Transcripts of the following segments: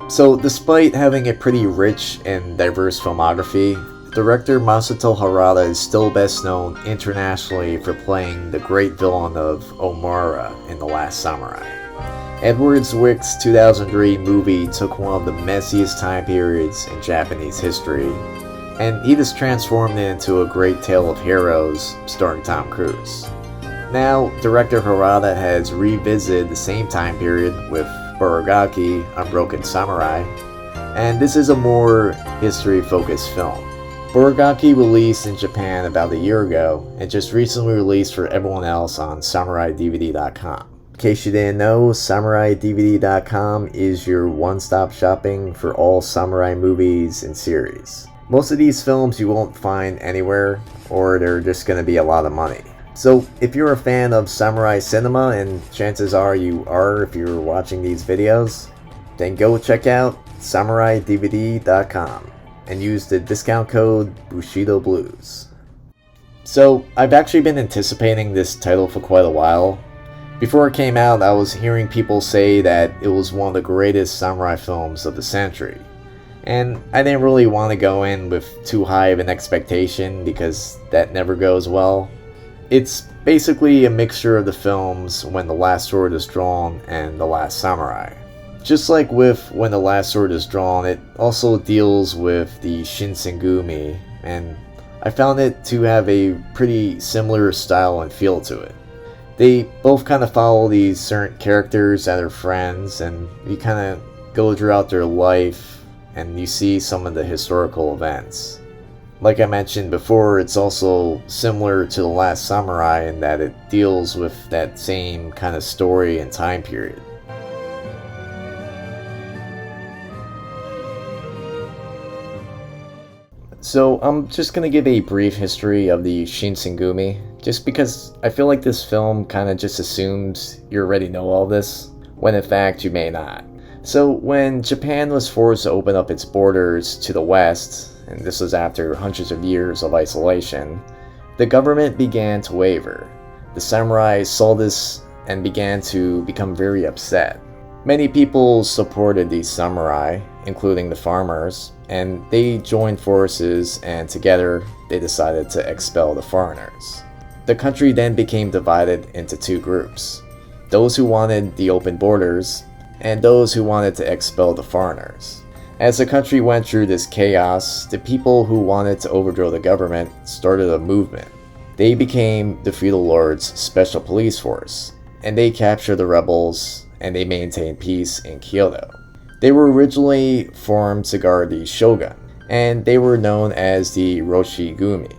So despite having a pretty rich and diverse filmography, director Masato Harada is still best known internationally for playing the great villain of Omura in The Last Samurai. Edward Zwick's 2003 movie took one of the messiest time periods in Japanese history, and he just transformed it into a great tale of heroes starring Tom Cruise. Now, director Harada has revisited the same time period with Baragaki, Unbroken Samurai, and this is a more history-focused film. Baragaki released in Japan about a year ago, and just recently released for everyone else on SamuraiDVD.com. In case you didn't know, SamuraiDVD.com is your one-stop shopping for all samurai movies and series. Most of these films you won't find anywhere, or they're just going to be a lot of money. So if you're a fan of samurai cinema, and chances are you are if you're watching these videos, then go check out SamuraiDVD.com and use the discount code Bushido Blues. So I've actually been anticipating this title for quite a while. Before it came out, I was hearing people say that it was one of the greatest samurai films of the century. And I didn't really want to go in with too high of an expectation because that never goes well. It's basically a mixture of the films When the Last Sword is Drawn and The Last Samurai. Just like with When the Last Sword is Drawn, it also deals with the Shinsengumi, and I found it to have a pretty similar style and feel to it. They both kind of follow these certain characters that are friends, and you kind of go throughout their life and you see some of the historical events. Like I mentioned before, it's also similar to The Last Samurai in that it deals with that same kind of story and time period. So I'm just going to give a brief history of the Shinsengumi, just because I feel like this film kind of just assumes you already know all this, when in fact you may not. So when Japan was forced to open up its borders to the west, and this was after hundreds of years of isolation, the government began to waver. The samurai saw this and began to become very upset. Many people supported these samurai, including the farmers, and they joined forces, and together they decided to expel the foreigners. The country then became divided into two groups: those who wanted the open borders and those who wanted to expel the foreigners. As the country went through this chaos, the people who wanted to overthrow the government started a movement. They became the feudal lord's special police force, and they captured the rebels, and they maintained peace in Kyoto. They were originally formed to guard the shogun, and they were known as the Roshigumi.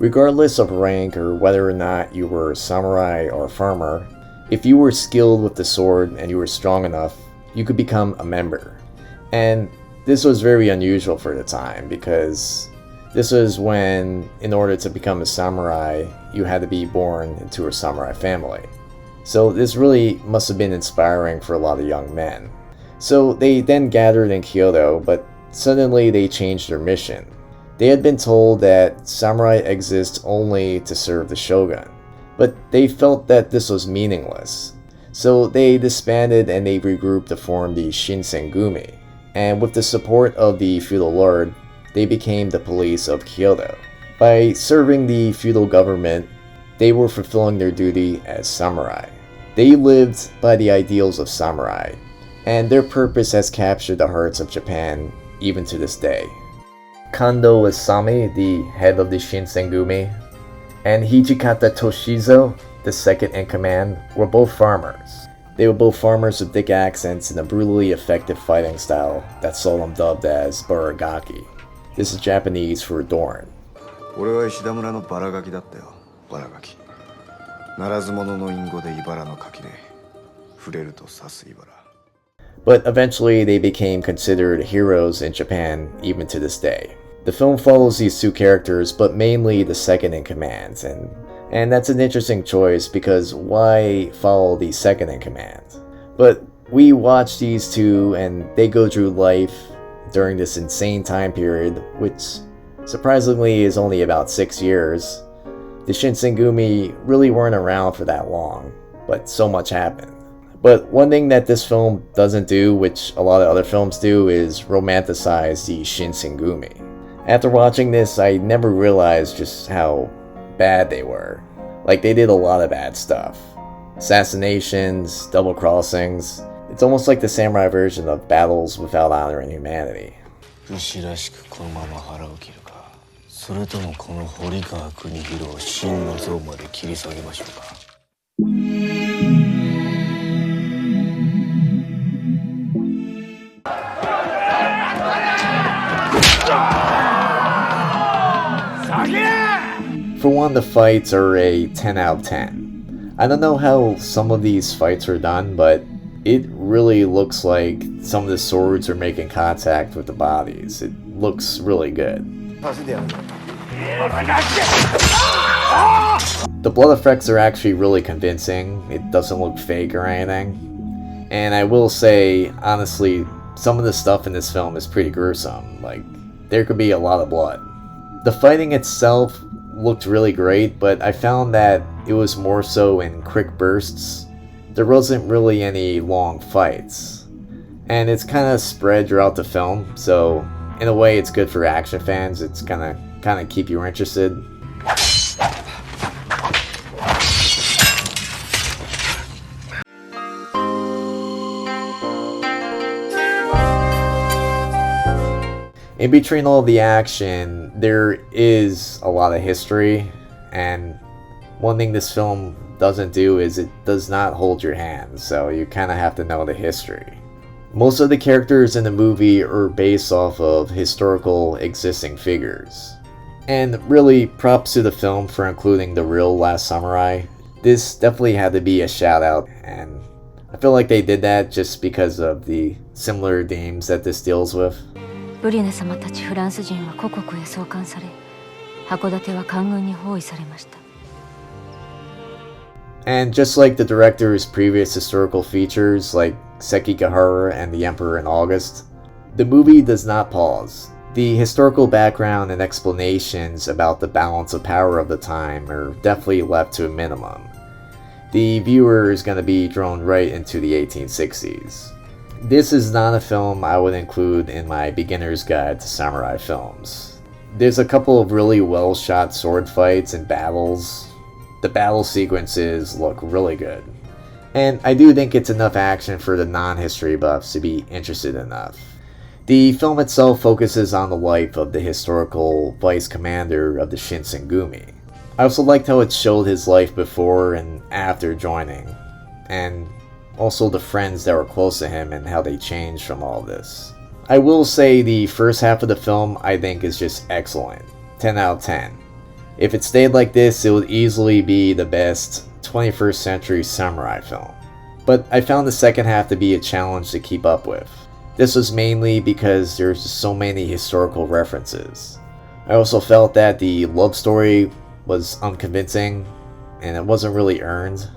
Regardless of rank or whether or not you were a samurai or a farmer, if you were skilled with the sword and you were strong enough, you could become a member. And this was very unusual for the time, because this was when, in order to become a samurai, you had to be born into a samurai family. So this really must have been inspiring for a lot of young men. So they then gathered in Kyoto, but suddenly they changed their mission. They had been told that samurai exist only to serve the shogun, but they felt that this was meaningless. So they disbanded and they regrouped to form the Shinsengumi. And with the support of the feudal lord, they became the police of Kyoto. By serving the feudal government, they were fulfilling their duty as samurai. They lived by the ideals of samurai, and their purpose has captured the hearts of Japan even to this day. Kando Isami, the head of the Shinsengumi, and Hijikata Toshizo, the second in command, were both farmers. They were both farmers with thick accents and a brutally effective fighting style that saw them dubbed as Baragaki. This is Japanese for Dorn. 俺は石田村のバラガキだったよ。バラガキ。ならず者の隠語で茨の垣で、触れると刺す茨。 But eventually they became considered heroes in Japan even to this day. The film follows these two characters, but mainly the second in command, and that's an interesting choice, because why follow the second in command? But we watch these two and they go through life during this insane time period, which surprisingly is only about 6 years. The Shinsengumi really weren't around for that long, but so much happened. But one thing that this film doesn't do, which a lot of other films do, is romanticize the Shinsengumi. After watching this, I never realized just how bad they were. Like, they did a lot of bad stuff. Assassinations, double crossings. It's almost like the samurai version of battles without honor and humanity. 武士らしくこのまま腹を切るか、それともこの堀川国広を真の像まで切り下げましょうか。For one, the fights are a 10 out of 10. I don't know how some of these fights are done, but it really looks like some of the swords are making contact with the bodies. It looks really good. The blood effects are actually really convincing. It doesn't look fake or anything. And I will say, honestly, some of the stuff in this film is pretty gruesome. Like, there could be a lot of blood. The fighting itself looked really great, but I found that it was more so in quick bursts. There wasn't really any long fights. And it's kind of spread throughout the film, so in a way it's good for action fans. It's gonna kind of keep you interested. In between all the action, there is a lot of history, and one thing this film doesn't do is it does not hold your hand, so you kind of have to know the history. Most of the characters in the movie are based off of historical existing figures. And really, props to the film for including the real Last Samurai. This definitely had to be a shout out, and I feel like they did that just because of the similar themes that this deals with. ブリネ様たちフランス人は故国へ送還され、函館は官軍に包囲されました。 And just like the director's previous historical features like Sekigahara and the Emperor in August, the movie does not pause. The historical background and explanations about the balance of power of the time are definitely left to a minimum. The viewer is going to be drawn right into the 1860s. This is not a film I would include in my beginner's guide to samurai films. There's a couple of really well shot sword fights and battles. The battle sequences look really good. And I do think it's enough action for the non-history buffs to be interested enough. The film itself focuses on the life of the historical vice commander of the Shinsengumi. I also liked how it showed his life before and after joining, and also the friends that were close to him and how they changed from all this. I will say the first half of the film I think is just excellent. 10 out of 10. If it stayed like this, it would easily be the best 21st century samurai film. But I found the second half to be a challenge to keep up with. This was mainly because there's just so many historical references. I also felt that the love story was unconvincing and it wasn't really earned.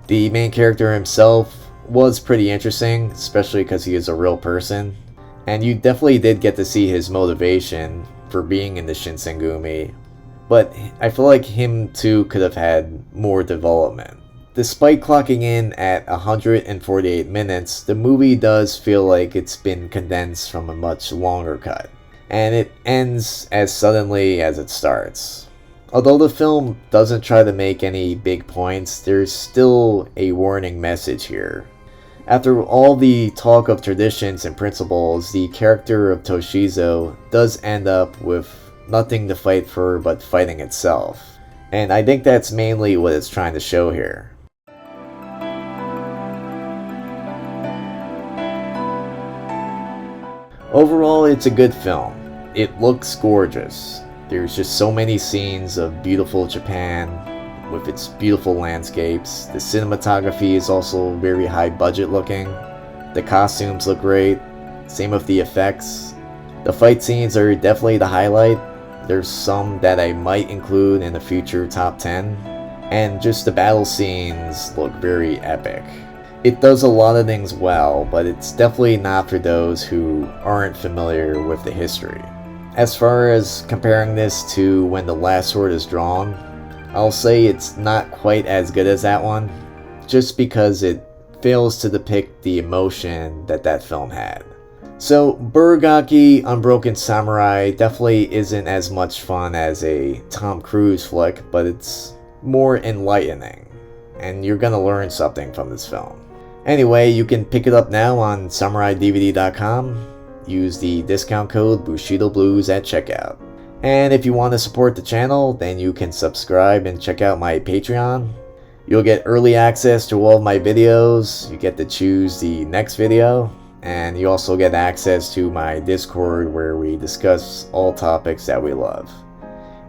The main character himself was pretty interesting, especially because he is a real person. And you definitely did get to see his motivation for being in the Shinsengumi. But I feel like him too could have had more development. Despite clocking in at 148 minutes, the movie does feel like it's been condensed from a much longer cut. And it ends as suddenly as it starts. Although the film doesn't try to make any big points, there's still a warning message here. After all the talk of traditions and principles, the character of Toshizo does end up with nothing to fight for but fighting itself. And I think that's mainly what it's trying to show here. Overall, it's a good film. It looks gorgeous. There's just so many scenes of beautiful Japan with its beautiful landscapes. The cinematography is also very high budget looking. The costumes look great. Same with the effects. The fight scenes are definitely the highlight. There's some that I might include in a future top 10. And just the battle scenes look very epic. It does a lot of things well, but it's definitely not for those who aren't familiar with the history. As far as comparing this to When the Last Sword is Drawn, I'll say it's not quite as good as that one, just because it fails to depict the emotion that film had. So Baragaki Unbroken Samurai definitely isn't as much fun as a Tom Cruise flick, but it's more enlightening, and you're gonna learn something from this film. Anyway, you can pick it up now on SamuraiDVD.com. Use the discount code Bushido Blues at checkout. And if you want to support the channel, then you can subscribe and check out my Patreon. You'll get early access to all of my videos, you get to choose the next video, and you also get access to my Discord where we discuss all topics that we love.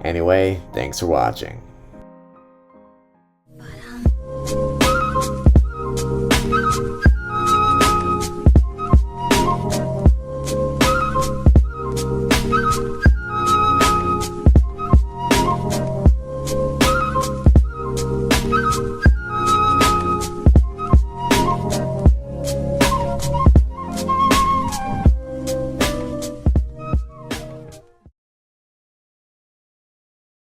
Anyway, thanks for watching.